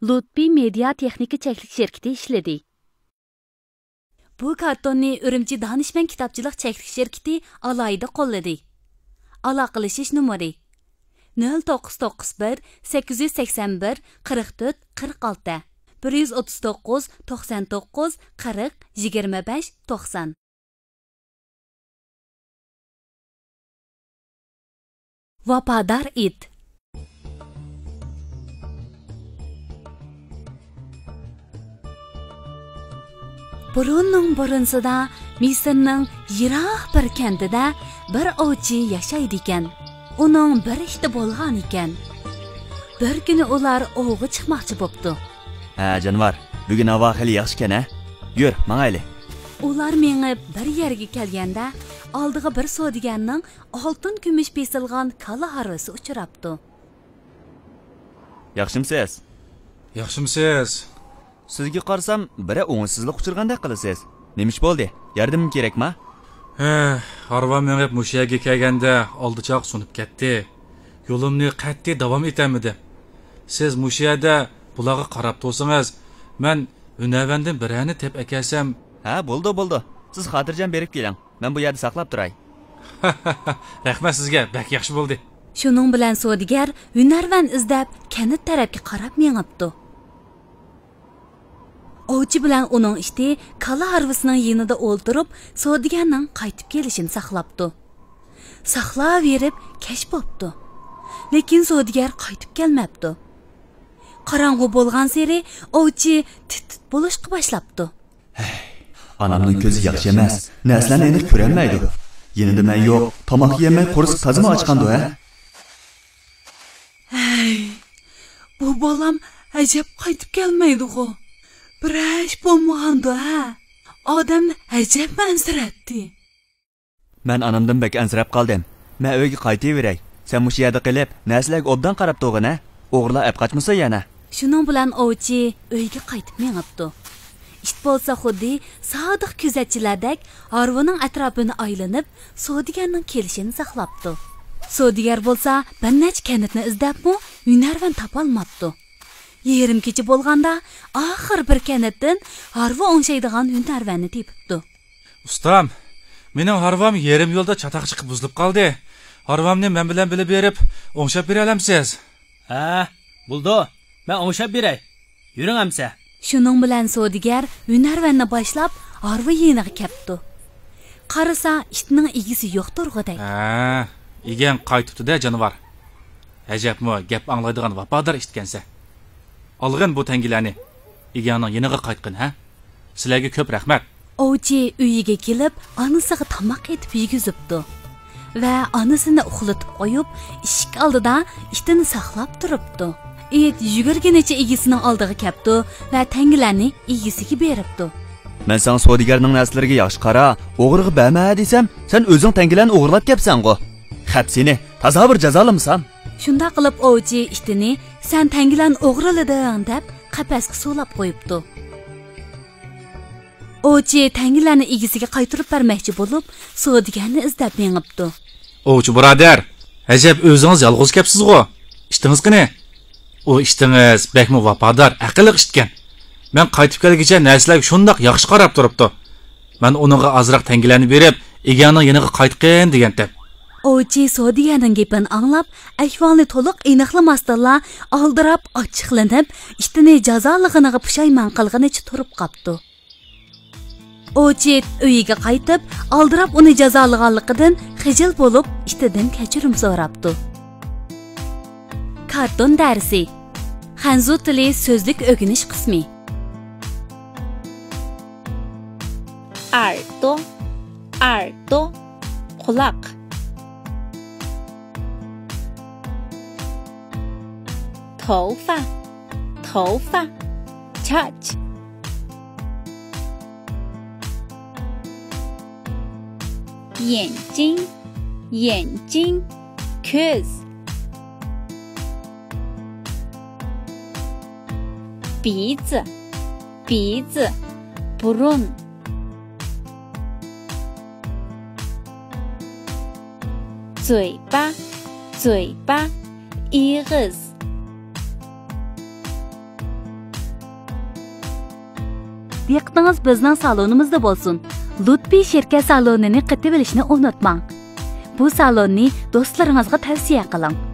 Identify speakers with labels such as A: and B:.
A: Lutfi Media Texnika Çeklik şirketi işledi. Bu kartonni Ürümçi Danışman Kitapçılık Çeklik şirketi alayda qolladı. Aloqalashish numari 0991 881 44 46 139 99 40 25 90. Vafodor it. Burunning Misrning yiroq bir kentida bir ovchi yashaydi ekan. Uning bir iti bo'lgan ekan. Bir kuni ular ovga chiqmoqchi bo'pti.
B: Ha, jonivor, bugun havo xili yaxshi ekan, ha? Yur, mangayli.
A: Ular mengib bir yerga kelganda, oldiga bir savdogarning oltin kumush besilgan kala harvasi uchrabdi.
B: Yaxshimisiz?
C: Yaxshimisiz?
B: Sizga qarsam, biri o'ngsizlik uchirgandek qilasiz. Nemish bo'ldi? Yordamim kerakmi?
C: Harva mengib mushaga kelganda oldichoq sunib ketdi. Yo'limni qat'iy davom etamidim. Siz mushada bularga qarab tursangiz, men unavandan birini tep akasam.
B: Ha, bo'ldi. Siz xotirjam berib keling. Men bu yerda saqlab turay.
C: Rahmat sizga, bak yaxshi bo'ldi.
A: Shuning bilan savdogar hunarvan izlab kanit tarafga qarab mengibdi. Ovchi bilan uning ishti kala harvasining yonida o'ltirib, savdogarning qaytib kelishini saqlabdi. Saqlab berib kech bo'pti. Lekin savdogar qaytib kelmabdi. Qorong'u bo'lgan sari ovchi tit bo'lishga boshlabdi.
B: Anamning ko'zi yaxshi emas. Narsalarni endi ko'rolmaydi. Yenida men yo'q, tomoq yemay qursi tazimi ochqandi, ha?
D: Bu bolam ajab qaytib kelmaydi-ku. Birash bo'lmagandi, ha? Odam ajab mansiratdi.
B: Men anamdan bek ansirab qoldim. Men uyga qaytaveray. Sen mush yerda qilib, narsalarga obdan qarab turg'in, ha? O'g'irlar ap qochmasa yana.
A: Shuning bilan ovchi uyga qaytib mengibdi. İşte bo'lsa xuddi sodiq kuzatchilardek harvaning atrofini aylanib, savdogarning kelishini saqlabdi. Savdogar bo'lsa, bir nech kanitni izlabmi, hunarvan topolmabdi. Yerim kecha bo'lganda, oxir bir kanitdan harva o'ngshaydigan hunarvanni tepibdi.
C: Ustam, mening harvam yerim yo'lda chataq chiqib buzilib qoldi. Harvamni men bilan bilib berib, o'ngshab bera olamsiz?
E: Ha, bo'ldi. Men o'ngshab beray. Yuring amsa.
A: Shuning bilan savdogar hunarvanni boshlab harva yeniga kelibdi. Qarasa, itning egisi yo'q turg'iday.
C: Ha, egan qaytibdi-da jonivor. Ajabmi, gap anglaydigan vafodor ishitgansa. Olg'in bu tangilarni. Eganing yeniga qaytqin, ha? Sizlarga ko'p rahmat.
A: Ovchi uyiga kelib, onasiga tomoq etib yegizibdi. Va onasini uxlatib qo'yib, eshik oldida itini saqlab turibdi. It yugurganicha egisining oldiga kelibdi va tangilarni egisiga beribdi.
B: Men sen savdogarning narsalariga yaxshi qara, o'g'riga berma desam, sen o'zing tangilarni o'g'irlab kelibsan-ku. Xat seni toza bir jazolamsan.
A: Shunda qilib ovchi itini sen tangilarni o'g'irlading deb qafasga solab qo'yibdi. Ovchi tangilarni egisiga qaytarib bermoqchi bo'lib, savdogarni izlab mengibdi.
C: Ovchi birodar, ajab o'zingiz yolg'iz kelibsiz-ku. Ishtingiz qani? O ishtingiz bakmi vafodor, aqlli ishitgan. Men qaytib kelguncha narsalarga shundoq yaxshi qarab turibdi. Men uningga ozroq tangilarni berib, eganing yeniga qaytqin degandem.
A: Ovchi savdogarning gapini anglab, ahvolni to'liq aniqlamasdan oldirab ochiqlanib, itini jazolig'iga pushaymon qilganicha turib qopdi. Ovchi uyiga qaytib, oldirab uni jazolaganligidan xijil bo'lib, itidan kechirim so'rabdi. Karton darsi. Xanzu tili so'zlik o'rganish qismi.
F: 耳朵，耳朵 quloq.头发，头发 touch.眼睛，眼睛 ko'z.鼻子，鼻子 burun.嘴巴，嘴巴 ağız.
A: diqqətingiz bizning salonimizda bo'lsin. Lutfi şirket salonini qatib olishni unutmang. Bu salonni do'stlaringizga tavsiya qiling.